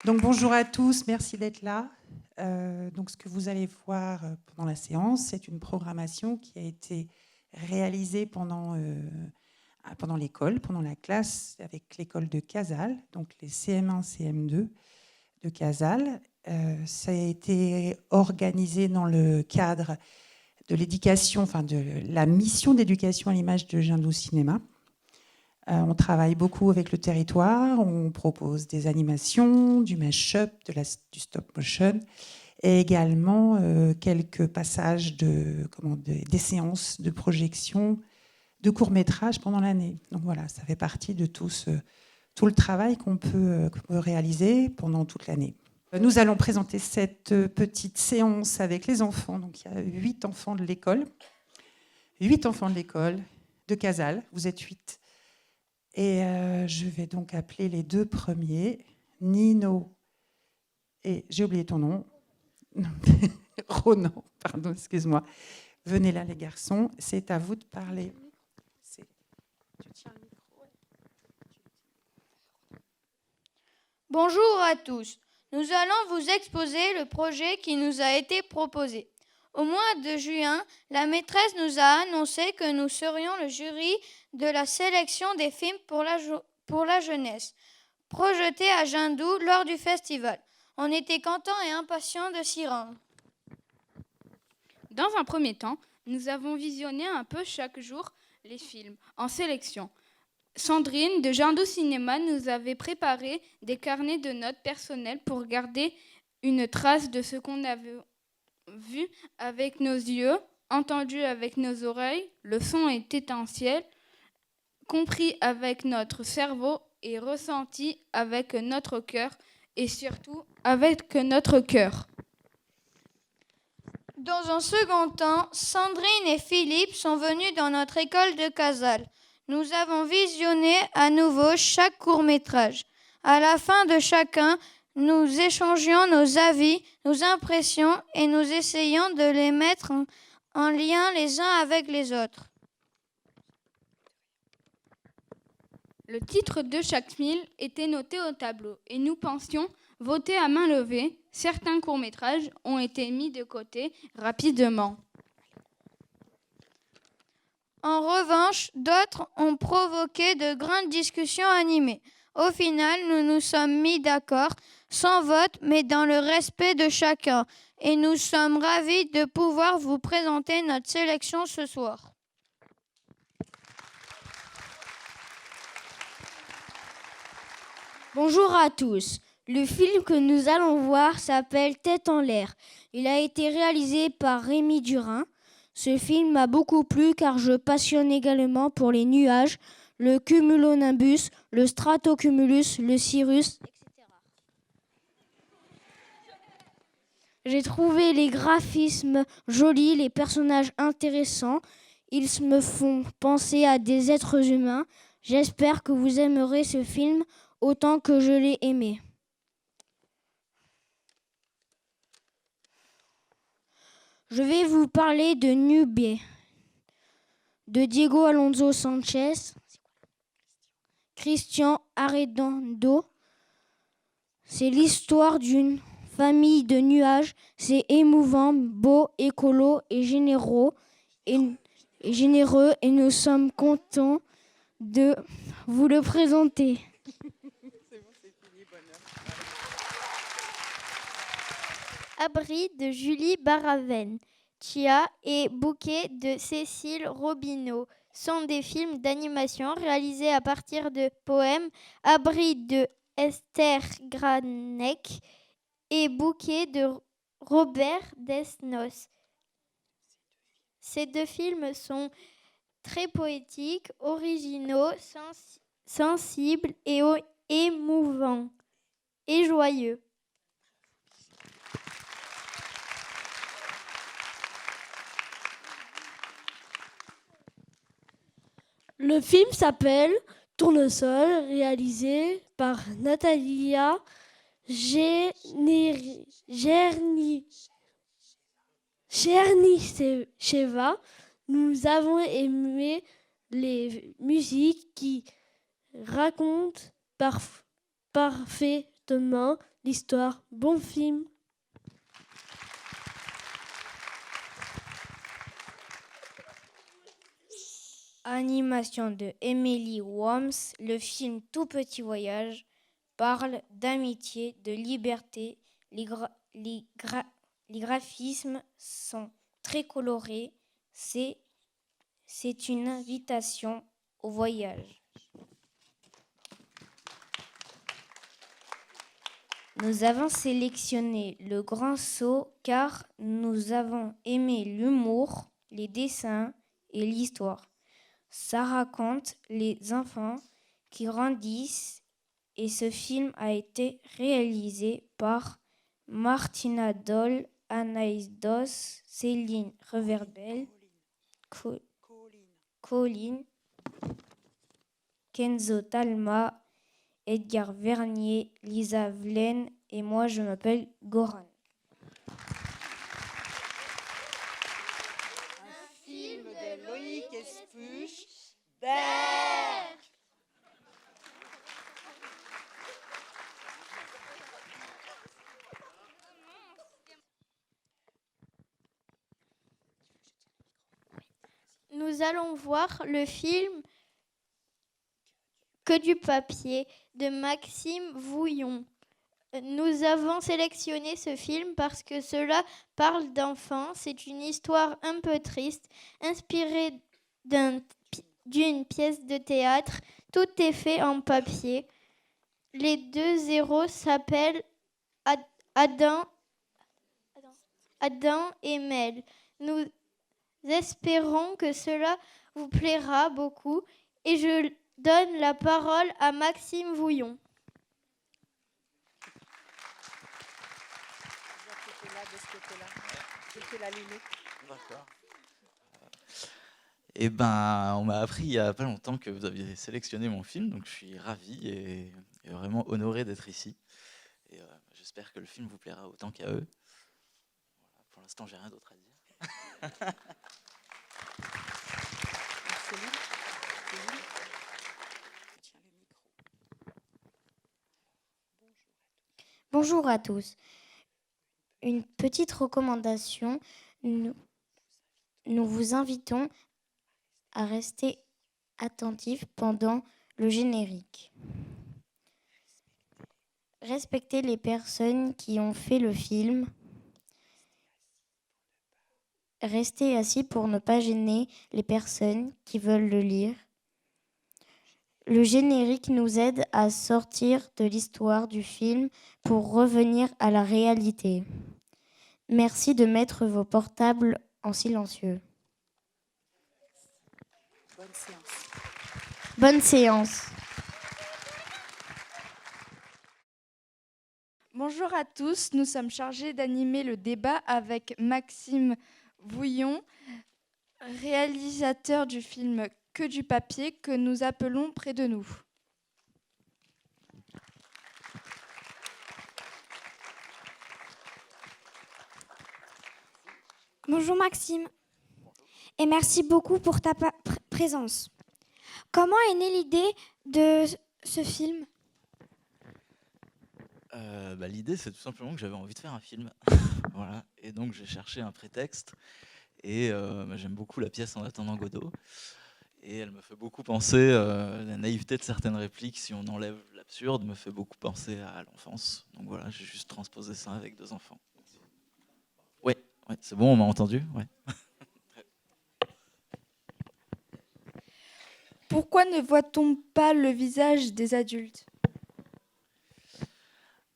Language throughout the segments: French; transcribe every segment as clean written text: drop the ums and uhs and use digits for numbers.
Donc bonjour à tous, merci d'être là. Donc ce que vous allez voir pendant la séance, c'est une programmation qui a été réalisée pendant l'école, pendant la classe avec l'école de Casals, donc les CM1, CM2 de Casals. Ça a été organisé dans le cadre de l'éducation, enfin de la mission d'éducation à l'image de Jindou Cinéma. On travaille beaucoup avec le territoire, on propose des animations, du mash-up, du stop-motion, et également quelques passages des séances de projection de courts-métrages pendant l'année. Donc voilà, ça fait partie de tout le travail qu'on peut réaliser pendant toute l'année. Nous allons présenter cette petite séance avec les enfants. Donc il y a 8 enfants de l'école. 8 enfants de l'école de Casals, vous êtes 8. Et je vais donc appeler les 2 premiers, Nino et j'ai oublié ton nom. Ronan, pardon, excuse-moi. Venez là les garçons, c'est à vous de parler. Tu tiens le micro. Bonjour à tous. Nous allons vous exposer le projet qui nous a été proposé. Au mois de juin, la maîtresse nous a annoncé que nous serions le jury de la sélection des films pour la jeunesse, projetés à Jindou lors du festival. On était contents et impatients de s'y rendre. Dans un premier temps, nous avons visionné un peu chaque jour les films en sélection. Sandrine de Jindou Cinéma nous avait préparé des carnets de notes personnelles pour garder une trace de ce qu'on avait vu avec nos yeux, entendu avec nos oreilles, le son est essentiel, compris avec notre cerveau et ressenti avec notre cœur et surtout avec notre cœur. Dans un second temps, Sandrine et Philippe sont venus dans notre école de Casals. Nous avons visionné à nouveau chaque court-métrage. À la fin de chacun, nous échangions nos avis, nos impressions et nous essayons de les mettre en lien les uns avec les autres. Le titre de chaque film était noté au tableau et nous pensions voter à main levée. Certains courts-métrages ont été mis de côté rapidement. En revanche, d'autres ont provoqué de grandes discussions animées. Au final, nous nous sommes mis d'accord, sans vote, mais dans le respect de chacun. Et nous sommes ravis de pouvoir vous présenter notre sélection ce soir. Bonjour à tous. Le film que nous allons voir s'appelle Tête en l'air. Il a été réalisé par Rémi Durin. Ce film m'a beaucoup plu car je passionne également pour les nuages, le cumulonimbus, le stratocumulus, le cirrus, etc. J'ai trouvé les graphismes jolis, les personnages intéressants. Ils me font penser à des êtres humains. J'espère que vous aimerez ce film autant que je l'ai aimé. Je vais vous parler de Nubé, de Diego Alonso Sanchez, Christian Arredondo. C'est l'histoire d'une famille de nuages. C'est émouvant, beau, écolo et généreux. Et nous sommes contents de vous le présenter. Abri de Julie Baraven, Chia et Bouquet de Cécile Robineau sont des films d'animation réalisés à partir de poèmes. Abri de Esther Granek et Bouquet de Robert Desnos. Ces 2 films sont très poétiques, originaux, sensibles et émouvants et joyeux. Le film s'appelle Tournesol, réalisé par Natalia Chernysheva. Nous avons aimé les musiques qui racontent parfaitement justement l'histoire. Bon film. Animation de Emily Worms, le film Tout petit voyage parle d'amitié, de liberté. Les graphismes sont très colorés. C'est une invitation au voyage. Nous avons sélectionné Le Grand Saut car nous avons aimé l'humour, les dessins et l'histoire. Ça raconte les enfants qui grandissent et ce film a été réalisé par Martina Doll, Anaïs Doss, Céline Reverbel, Colline, Kenzo Talma, Edgar Vernier, Lisa Vlen et moi je m'appelle Goran. Un film de Loïc Espuche. Nous allons voir le film Que du papier de Maxime Vouillon. Nous avons sélectionné ce film parce que cela parle d'enfants. C'est une histoire un peu triste, inspirée d'une pièce de théâtre. Tout est fait en papier. Les deux héros s'appellent Adam et Mel. Nous espérons que cela vous plaira beaucoup et je donne la parole à Maxime Vouillon. D'accord. Eh ben, on m'a appris il n'y a pas longtemps que vous aviez sélectionné mon film, donc je suis ravi et vraiment honoré d'être ici. Et j'espère que le film vous plaira autant qu'à eux. Voilà, pour l'instant, j'ai rien d'autre à dire. Bonjour à tous. Une petite recommandation. Nous vous invitons à rester attentifs pendant le générique. Respectez les personnes qui ont fait le film. Restez assis pour ne pas gêner les personnes qui veulent le lire. Le générique nous aide à sortir de l'histoire du film pour revenir à la réalité. Merci de mettre vos portables en silencieux. Bonne séance. Bonne séance. Bonjour à tous, nous sommes chargés d'animer le débat avec Maxime Vouillon, réalisateur du film Que du papier que nous appelons Près de nous. Bonjour Maxime, et merci beaucoup pour ta présence. Comment est née l'idée de ce film ? L'idée, c'est tout simplement que j'avais envie de faire un film. Voilà. Et donc, j'ai cherché un prétexte. Et j'aime beaucoup la pièce En attendant Godot. Et elle me fait beaucoup penser, la naïveté de certaines répliques, si on enlève l'absurde, me fait beaucoup penser à l'enfance. Donc voilà, j'ai juste transposé ça avec 2 enfants. Ouais, c'est bon, on m'a entendu ? Ouais. Pourquoi ne voit-on pas le visage des adultes ?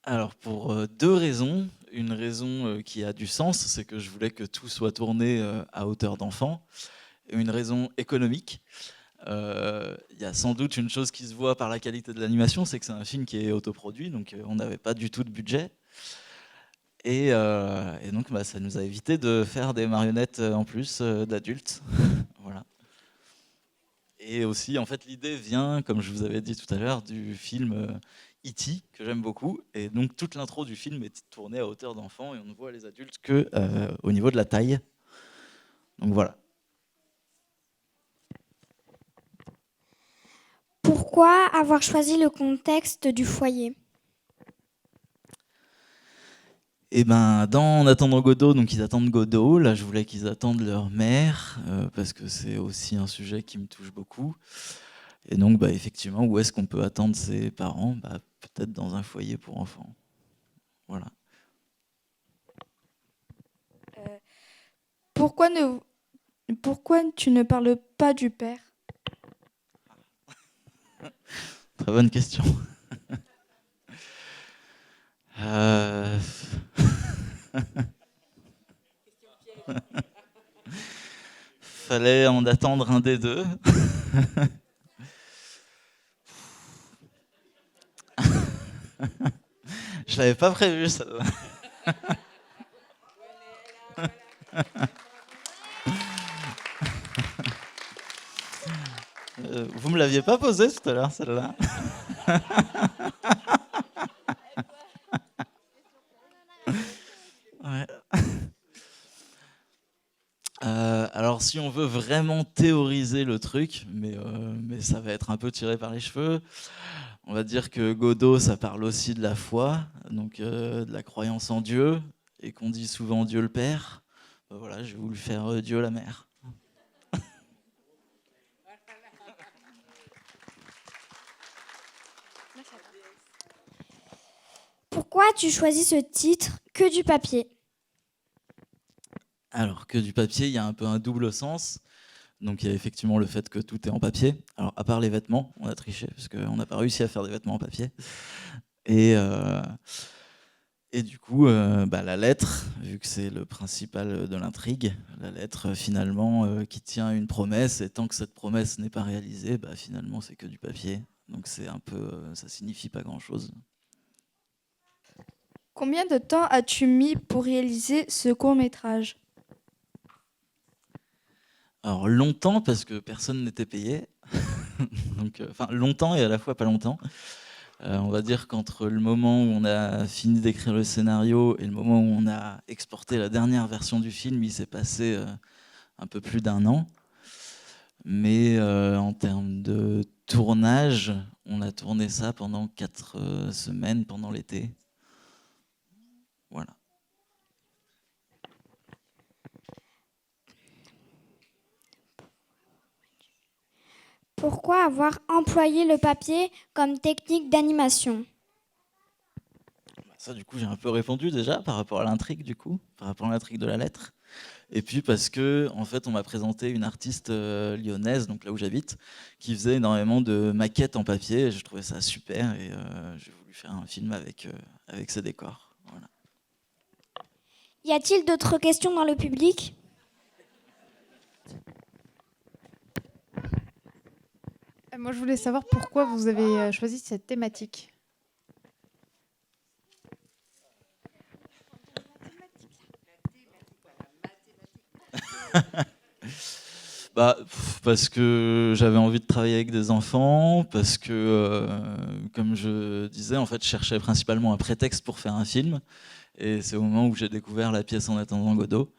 Alors, pour 2 raisons. Une raison qui a du sens, c'est que je voulais que tout soit tourné à hauteur d'enfant. Et une raison économique. Il y a sans doute une chose qui se voit par la qualité de l'animation, c'est que c'est un film qui est autoproduit, donc on n'avait pas du tout de budget. Et donc, ça nous a évité de faire des marionnettes en plus d'adultes. Voilà. Et aussi, en fait, l'idée vient, comme je vous avais dit tout à l'heure, du film E.T., que j'aime beaucoup. Et donc, toute l'intro du film est tournée à hauteur d'enfant et on ne voit les adultes qu'au niveau de la taille. Donc voilà. Pourquoi avoir choisi le contexte du foyer ? Et ben, dans En attendant Godot, donc ils attendent Godot. Là, je voulais qu'ils attendent leur mère, parce que c'est aussi un sujet qui me touche beaucoup. Et donc, bah, effectivement, où est-ce qu'on peut attendre ses parents? Bah, peut-être dans un foyer pour enfants. Voilà. Pourquoi tu ne parles pas du père? Très bonne question. Euh... Fallait en attendre un des deux. Je l'avais pas prévu, ça. Vous me l'aviez pas posée tout à l'heure, celle-là. Ouais. Alors, si on veut vraiment théoriser le truc, mais ça va être un peu tiré par les cheveux, on va dire que Godot, ça parle aussi de la foi, donc de la croyance en Dieu, et qu'on dit souvent Dieu le Père. Voilà, j'ai voulu faire Dieu la Mère. Pourquoi as-tu choisi ce titre Que du papier? Alors, que du papier, il y a un peu un double sens. Donc, il y a effectivement le fait que tout est en papier. Alors, à part les vêtements, on a triché, parce qu'on n'a pas réussi à faire des vêtements en papier. Et du coup, la lettre, vu que c'est le principal de l'intrigue, la lettre, finalement, qui tient une promesse, et tant que cette promesse n'est pas réalisée, finalement, c'est que du papier. Donc, c'est un peu, ça signifie pas grand-chose. Combien de temps as-tu mis pour réaliser ce court-métrage? Alors longtemps parce que personne n'était payé, donc longtemps et à la fois pas longtemps. On va dire qu'entre le moment où on a fini d'écrire le scénario et le moment où on a exporté la dernière version du film, il s'est passé un peu plus d'un an. Mais en termes de tournage, on a tourné ça pendant 4 semaines pendant l'été. Voilà. Pourquoi avoir employé le papier comme technique d'animation? Ça, du coup, j'ai un peu répondu déjà par rapport à l'intrigue, par rapport à l'intrigue de la lettre. Et puis parce que, en fait, on m'a présenté une artiste lyonnaise, donc là où j'habite, qui faisait énormément de maquettes en papier. Et je trouvais ça super et j'ai voulu faire un film avec ces décors. Voilà. Y a-t-il d'autres questions dans le public? Moi, je voulais savoir pourquoi vous avez choisi cette thématique. Parce que j'avais envie de travailler avec des enfants, parce que, comme je disais, en fait, je cherchais principalement un prétexte pour faire un film. Et c'est au moment où j'ai découvert la pièce En attendant Godot.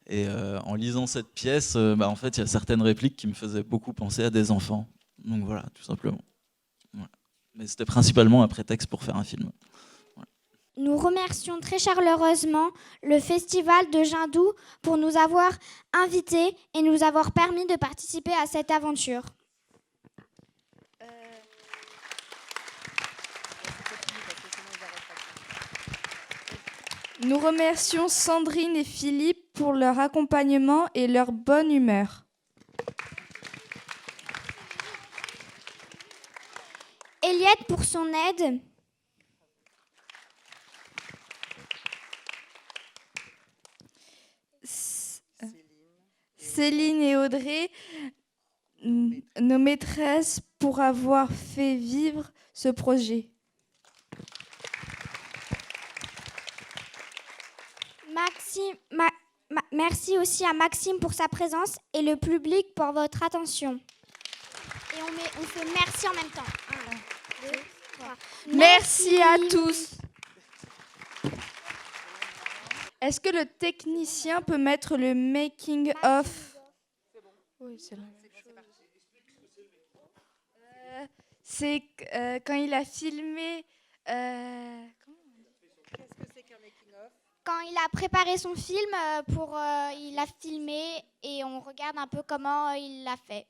Et en lisant cette pièce, en fait, il y a certaines répliques qui me faisaient beaucoup penser à des enfants. Donc voilà, tout simplement. Voilà. Mais c'était principalement un prétexte pour faire un film. Voilà. Nous remercions très chaleureusement le Festival de Jindou pour nous avoir invités et nous avoir permis de participer à cette aventure. Nous remercions Sandrine et Philippe pour leur accompagnement et leur bonne humeur. Eliette pour son aide. Céline et Audrey, nos maîtresses, pour avoir fait vivre ce projet. Merci aussi à Maxime pour sa présence et le public pour votre attention. Et on fait merci en même temps. 1, 2, 3. Merci à tous. Est-ce que le technicien peut mettre le making of? Oui, c'est la même chose. C'est quand il a filmé. Qu'est-ce que c'est qu'un making of? quand il a préparé son film, il a filmé et on regarde un peu comment il l'a fait.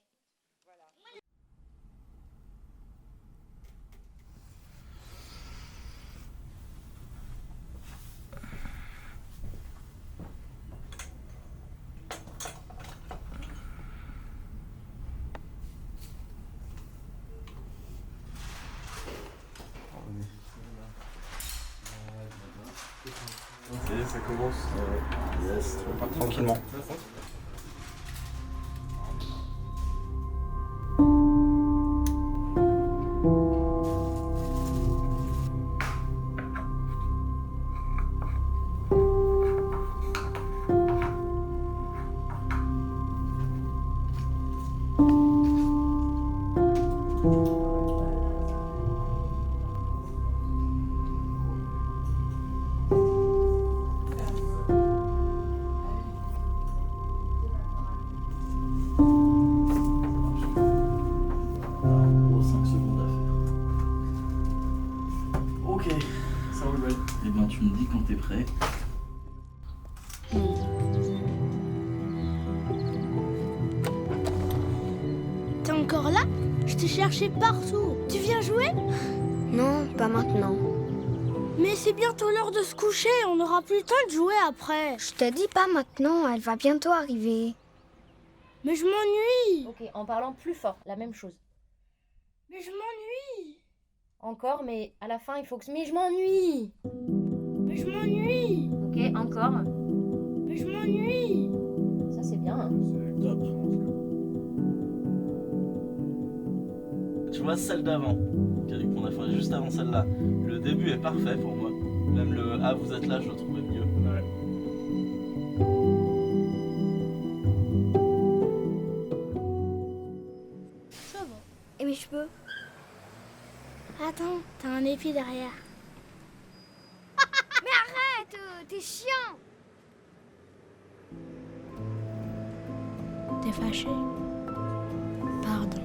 Ça commence. Yes, tranquillement. Eh ben, tu me dis quand t'es prêt. T'es encore là? Je t'ai cherché partout. Tu viens jouer? Non, pas maintenant. Mais c'est bientôt l'heure de se coucher, on n'aura plus le temps de jouer après. Je te dis pas maintenant, elle va bientôt arriver. Mais je m'ennuie. Ok, en parlant plus fort, la même chose. Mais je m'ennuie. Encore, mais à la fin, il faut que... Mais je m'ennuie. Mais je m'ennuie. Ok, encore. Mais je m'ennuie. Ça, c'est bien. Hein. C'est top. Tu vois celle d'avant, qu'on a fait juste avant celle-là. Le début est parfait pour moi. Même le « Ah, vous êtes là », je le trouvais mieux. Ouais. Ça va. Et mes cheveux? Attends, t'as un épi derrière. Mais arrête, t'es chiant. T'es fâché? Pardon.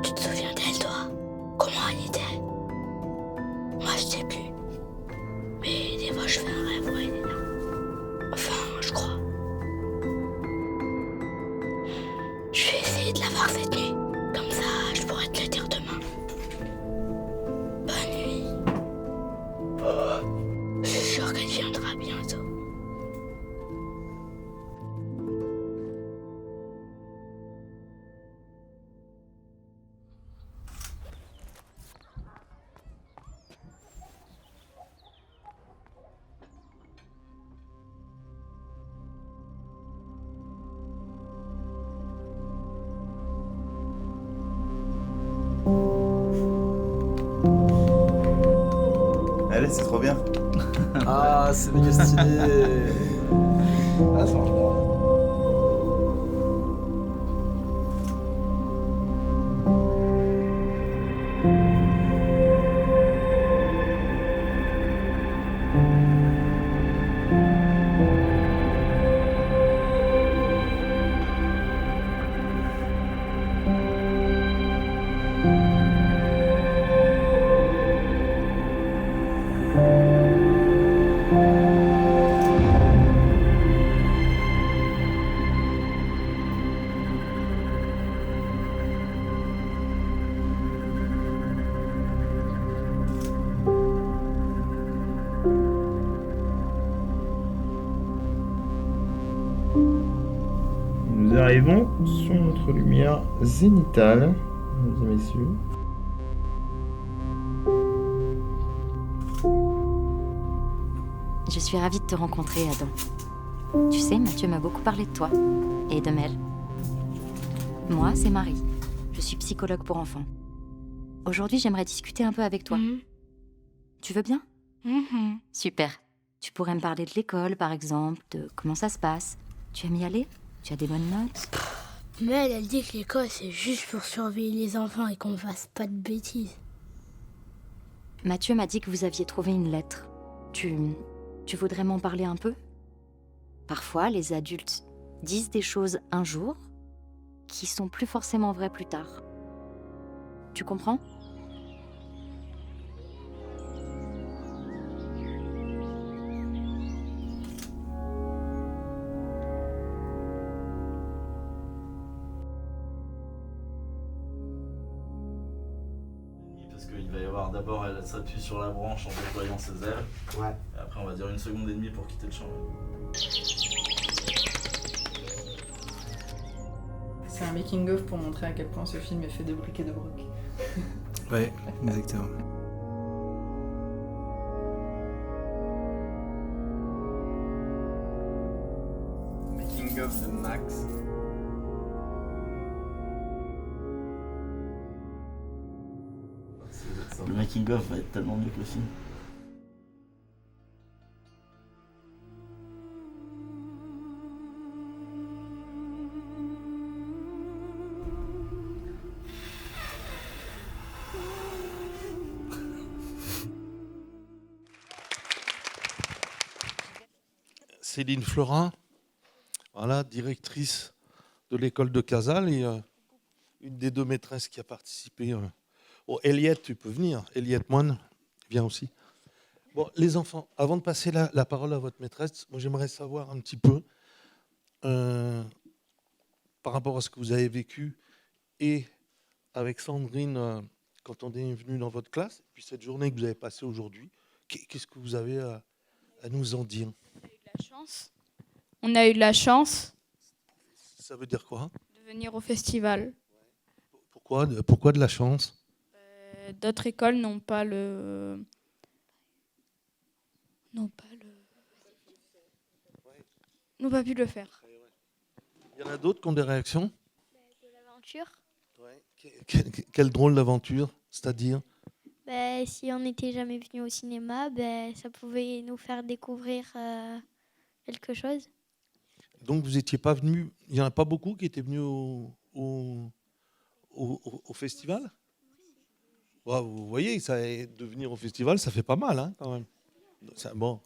Tu te souviens d'elle, toi? Comment elle était? Moi, je sais plus. Mais des fois, je fais un rêve où elle est là. Enfin, je crois. Je vais essayer de la voir cette nuit. Comme ça, je pourrais te le dire demain. Bonne nuit. Je suis sûre qu'elle viendra bientôt. Allez, c'est trop bien. Ah, c'est méga stylé. Ah, ça marche bien. Nous arrivons sur notre lumière zénitale, mesdames et messieurs. Je suis ravie de te rencontrer, Adam. Tu sais, Mathieu m'a beaucoup parlé de toi et de Mel. Moi, c'est Marie. Je suis psychologue pour enfants. Aujourd'hui, j'aimerais discuter un peu avec toi. Tu veux bien? Super. Tu pourrais me parler de l'école, par exemple, de comment ça se passe. Tu aimes y aller? Tu as des bonnes notes? Mel, elle dit que l'école, c'est juste pour surveiller les enfants et qu'on fasse pas de bêtises. Mathieu m'a dit que vous aviez trouvé une lettre. Tu voudrais m'en parler un peu? Parfois, les adultes disent des choses un jour qui sont plus forcément vraies plus tard. Tu comprends? Parce qu'il va y avoir d'abord, elle s'appuie sur la branche en déployant ses ailes. Ouais. Et après, on va dire 1 seconde et demie pour quitter le champ. C'est un making-of pour montrer à quel point ce film est fait de briques et de broc. Ouais, exactement. Making-of de Max. Le making-of va être tellement mieux que le film. Céline Florin, voilà, directrice de l'école de Casal et une des 2 maîtresses qui a participé. Oh, Eliette, tu peux venir. Eliette Moine, viens aussi. Bon, les enfants, avant de passer la parole à votre maîtresse, moi j'aimerais savoir un petit peu par rapport à ce que vous avez vécu et avec Sandrine quand on est venu dans votre classe, et puis cette journée que vous avez passée aujourd'hui, qu'est-ce que vous avez à nous en dire? On a eu de la chance. Ça veut dire quoi? De venir au festival. Pourquoi de la chance? D'autres écoles n'ont pas pu le faire. Il y en a d'autres qui ont des réactions? De l'aventure. Ouais. Quelle drôle d'aventure, c'est-à-dire? Si on n'était jamais venu au cinéma, ça pouvait nous faire découvrir quelque chose. Donc vous n'étiez pas venu, il n'y en a pas beaucoup qui étaient venus au festival? Ouais, vous voyez, de venir au festival, ça fait pas mal hein, quand même. Bon,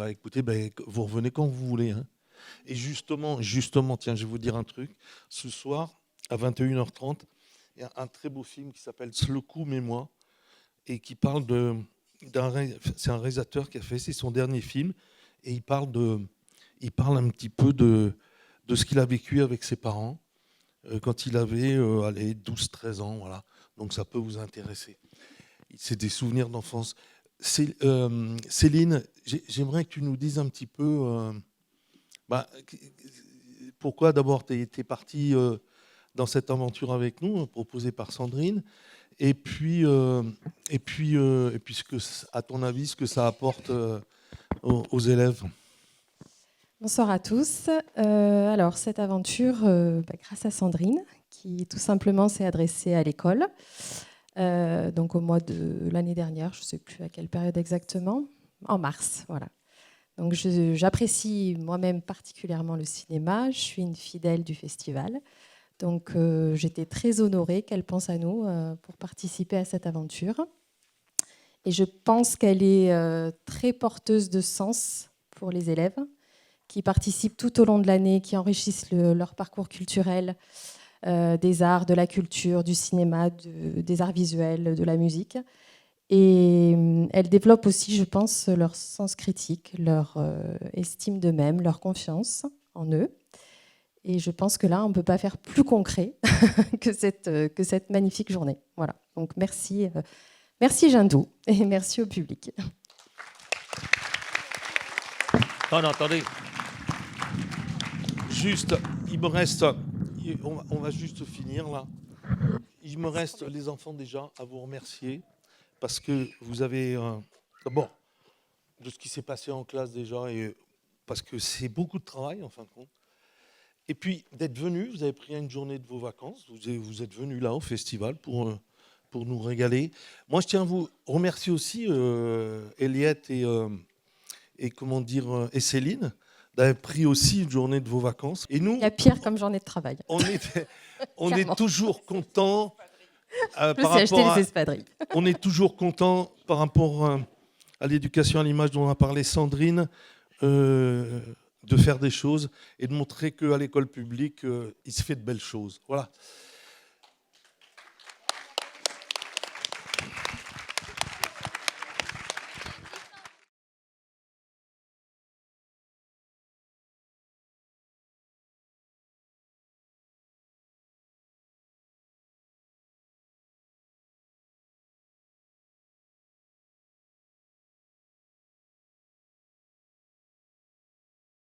écoutez, vous revenez quand vous voulez. Hein. Et justement, tiens, je vais vous dire un truc. Ce soir, à 21h30, il y a un très beau film qui s'appelle Slocum et moi, et qui parle c'est un réalisateur qui a fait, c'est son dernier film, et il parle un petit peu de ce qu'il a vécu avec ses parents quand il avait 12-13 ans, voilà. Donc ça peut vous intéresser. C'est des souvenirs d'enfance. Céline, j'aimerais que tu nous dises un petit peu pourquoi d'abord tu es partie dans cette aventure avec nous, proposée par Sandrine, et puis à ton avis, ce que ça apporte aux élèves. Bonsoir à tous. Alors, cette aventure, grâce à Sandrine, qui tout simplement s'est adressée à l'école, donc au mois de l'année dernière, je ne sais plus à quelle période exactement, en mars, voilà. Donc, j'apprécie moi-même particulièrement le cinéma, je suis une fidèle du festival, donc j'étais très honorée qu'elle pense à nous pour participer à cette aventure. Et je pense qu'elle est très porteuse de sens pour les élèves, qui participent tout au long de l'année, qui enrichissent leur parcours culturel, des arts, de la culture, du cinéma, des arts visuels, de la musique. Et elles développent aussi, je pense, leur sens critique, leur estime d'eux-mêmes, leur confiance en eux. Et je pense que là, on ne peut pas faire plus concret que cette magnifique journée. Voilà. Donc merci Jindou et merci au public. Non, attendez. Juste, il me reste... On va juste finir là. Il me reste, les enfants, déjà, à vous remercier parce que vous avez... d'abord, de ce qui s'est passé en classe déjà, et parce que c'est beaucoup de travail, en fin de compte. Et puis, d'être venus, vous avez pris une journée de vos vacances, vous êtes venus là au festival pour nous régaler. Moi, je tiens à vous remercier aussi, Eliette et Céline, d'avoir pris aussi une journée de vos vacances. Et nous, il y a pire comme journée de travail. On est toujours contents. Je sais acheter les espadrilles. On est toujours contents par rapport à l'éducation à l'image dont a parlé Sandrine, de faire des choses et de montrer qu'à l'école publique, il se fait de belles choses. Voilà.